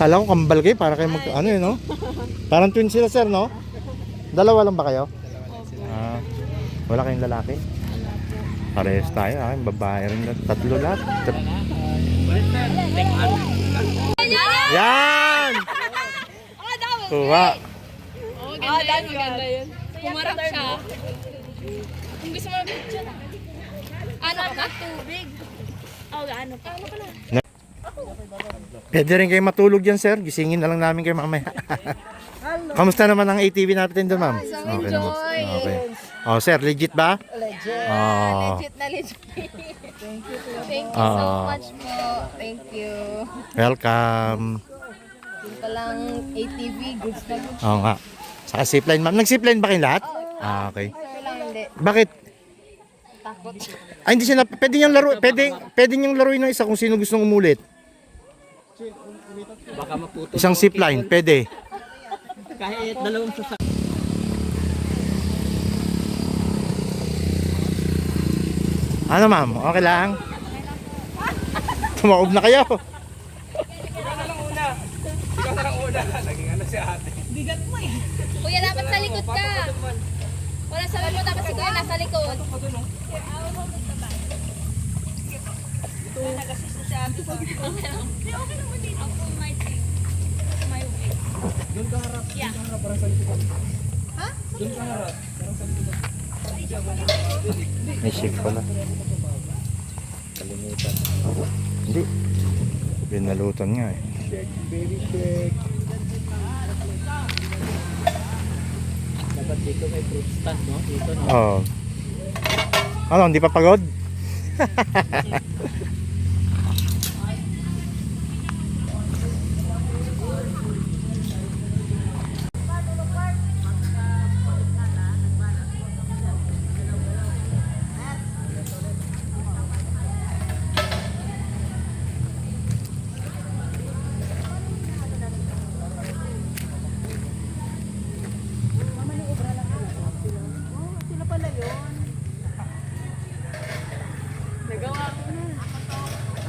Kala ko kambal kayo para kayo mag ano no? Parang twin sila sir no? Dalawa lang ba kayo? Ah, wala kayong lalaki? Parehas tayo ah, babae rin lang. Tatlo lahat. Yan! Kuha. Maganda yun. Pumarap siya. Kung gusto mo mag-video na. Ano ka? Tubig. Ano ka na? Pwede rin kayo matulog dyan sir. Gisingin na lang namin kayo mamaya. Kamusta naman ang ATV natin doon ma'am? Okay naman. Okay. Oh sir, legit ba? Legit. Oh. Legit na legit. Thank you. Thank you so much po. Thank you. Welcome. Yung palang ATV, goods na goods. Oo nga. Saka zipline ma'am. Nag-zipline ba kayong lahat? Ah, okay. Sir lang hindi. Bakit? Takot. Ay, hindi siya na, pwede niyang laro, pwede niyang laruin ng isa kung sino gustong umulit. Baka maputo. Isang zipline, pwede. Kahit dalawang sasak. Ano ma'am? Okay lang? Tumaob na kayo. Kuya, dapat sa likod ka. Wala sa mo, dapat si Kuya nasa likod. Doon ka harap. Doon ka harap para sa likod. Ha? Doon ka harap. Para sa likod. May shift pala. Kalimutan. Hindi. Binalutan nga eh. Check, baby check. Dapat dito may fruit stand, no? Dito, no? Oo. Ano, hindi pa pagod?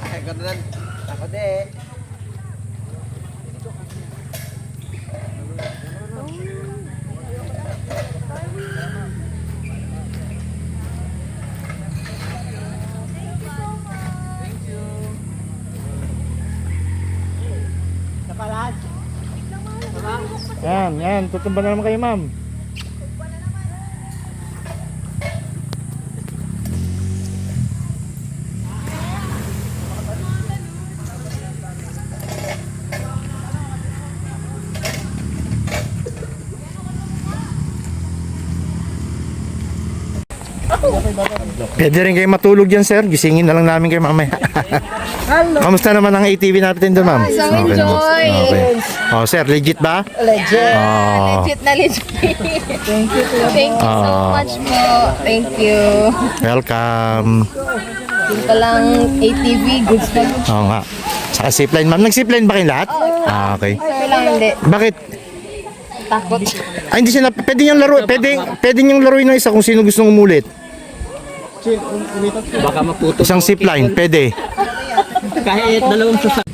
Ay, ganun. Ako din. Yan. Tutumba na naman kayo ma'am. Pwede rin kayo matulog dyan sir. Gisingin na lang namin kayo mamaya. Kamusta naman ang ATV natin doon ma'am? So Okay naman. enjoy. Okay. Oh sir, legit ba? Legit. Oh. Legit na legit. Thank you. Thank you so much po. Thank you. Welcome. Yung palang ATV, goods na goods. Oo nga. Saka zipline ma'am. Nag-zipline ba kayong lahat? Ah, okay. Sir lang hindi. Bakit? Takot. Ay, hindi siya na, pwede niyang laro, pwede niyang laruin ng isa kung sino gustong umulit. Baka maputo. Isang zipline, pwede. Kahit dalawang sasak.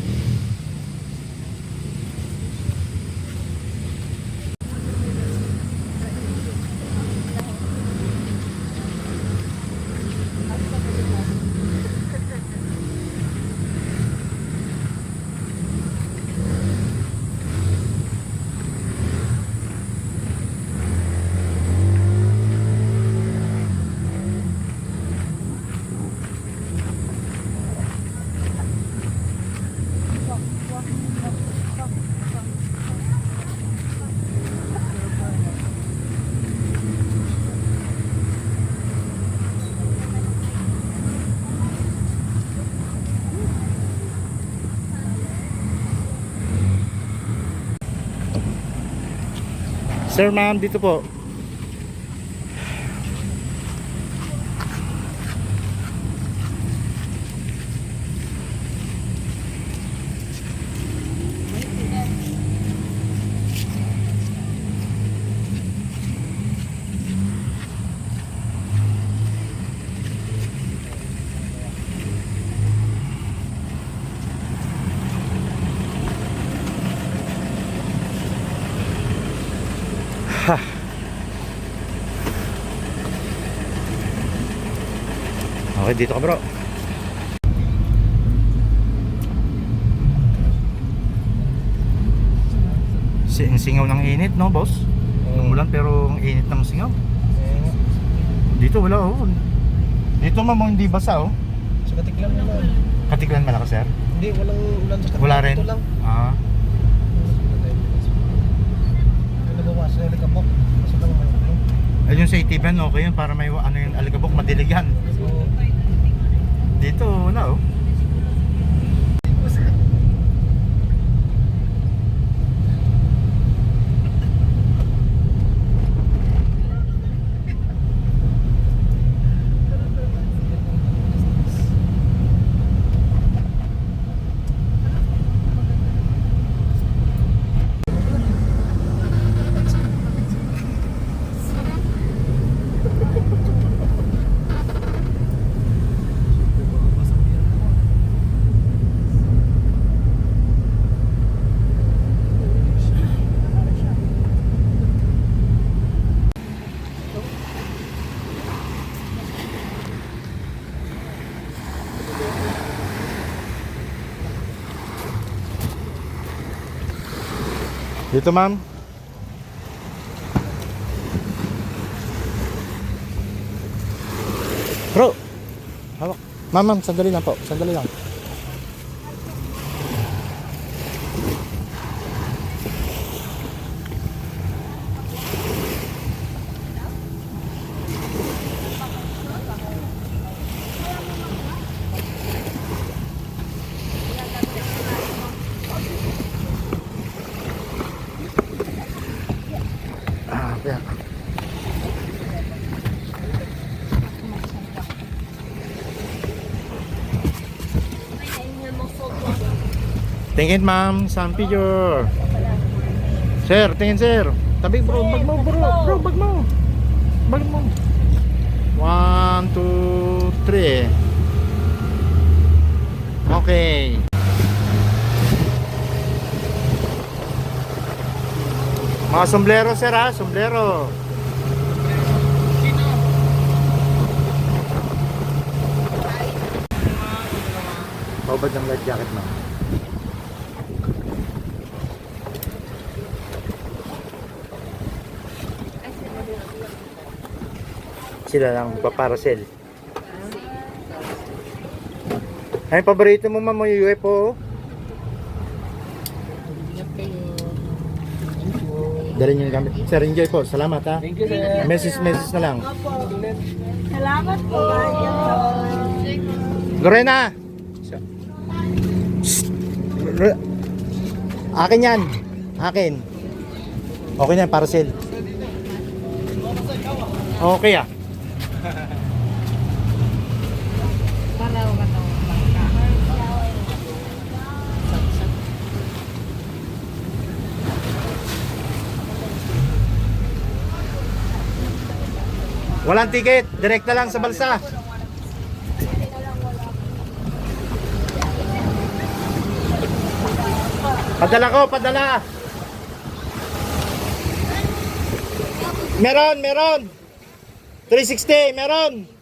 Sir, ma'am, dito po. Ha. Okay, dito ka bro. Ang singaw ng init, no boss? Umulan pero ang init ng singaw. Dito wala oh. Dito ma'am hindi basa oh. Sa Katiklan naman. Katiklan malakas sir? Hindi, walang ulan sa Katiklan. Wala rin? Ito lang. Ah. Ano nagawa sa Alicabok? Kasi lang naman. Ayun sa Itiban okay yun para may ano yung Aligabok madilig yan. So, Dito wala oh. Dito ma'am. Bro. Hawak. Ma'am, sandali lang po. Sandali lang. Kaya. Tingin ma'am, some picture. Sir, tingin sir. Tabi bro, bag mo bro. Bro, bag mo. Bag mo. 1, 2, 3. Okay. Mga sombrero sir ha, sombrero. Paubad ng light jacket ma'am. Sila lang paparasel. Ay, paborito mo ma'am yung UFO? Dali niyo yung gamit. Sir, enjoy po. Salamat ha. thank you, sir. Message na lang. Salamat po. Lorena! Akin yan. Akin. Okay na yan, parcel. Okay ah. Walang ticket, direkta lang sa balsa. Padala ko, padala. Meron. 360, meron.